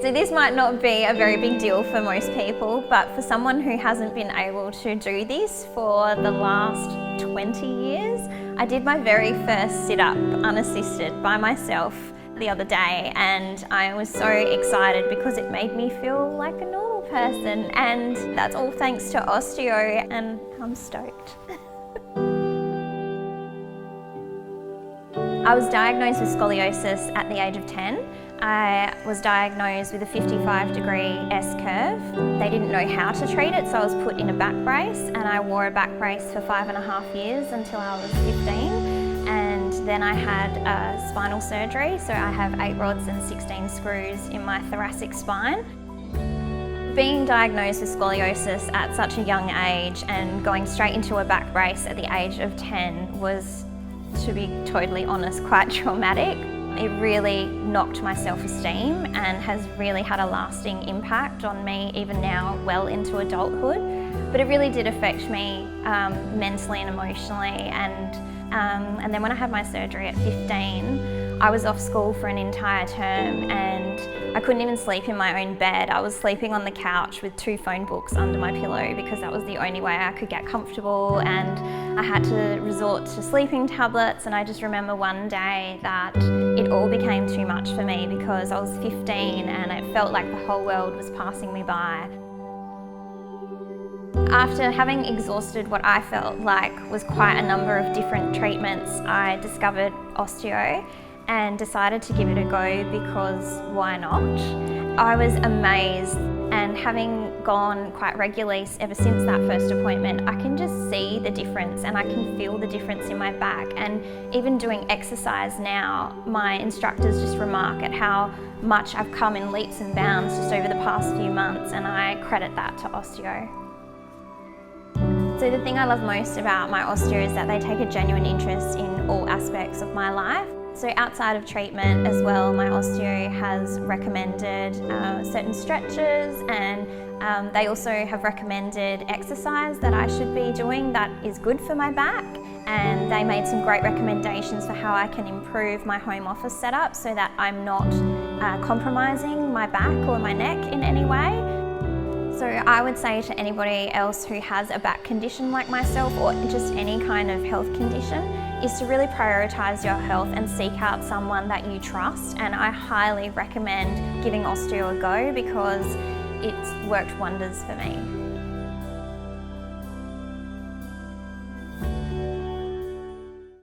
So this might not be a very big deal for most people, but for someone who hasn't been able to do this for the last 20 years, I did my very first sit-up unassisted by myself the other day, and I was so excited because it made me feel like a normal person, and that's all thanks to osteo, and I'm stoked. I was diagnosed with scoliosis at the age of 10. I was diagnosed with a 55-degree S-curve. They didn't know how to treat it, so I was put in a back brace, and I wore a back brace for 5.5 years until I was 15. And then I had spinal surgery, so I have 8 rods and 16 screws in my thoracic spine. Being diagnosed with scoliosis at such a young age and going straight into a back brace at the age of 10 was, to be totally honest, quite traumatic. It really knocked my self-esteem and has really had a lasting impact on me even now, well into adulthood. But it really did affect me mentally and emotionally, and then when I had my surgery at 15, I was off school for an entire term and I couldn't even sleep in my own bed. I was sleeping on the couch with 2 phone books under my pillow because that was the only way I could get comfortable, and I had to resort to sleeping tablets. And I just remember one day that it all became too much for me because I was 15 and it felt like the whole world was passing me by. After having exhausted what I felt like was quite a number of different treatments, I discovered osteo and decided to give it a go because why not? I was amazed, and having gone quite regularly ever since that first appointment, I can just see the difference and I can feel the difference in my back. And even doing exercise now, my instructors just remark at how much I've come in leaps and bounds just over the past few months, and I credit that to osteo. So the thing I love most about my osteo is that they take a genuine interest in all aspects of my life. So outside of treatment as well, my osteo has recommended certain stretches, and they also have recommended exercise that I should be doing that is good for my back. And they made some great recommendations for how I can improve my home office setup so that I'm not compromising my back or my neck in any way. So I would say to anybody else who has a back condition like myself, or just any kind of health condition, is to really prioritise your health and seek out someone that you trust. And I highly recommend giving osteo a go because it's worked wonders for me.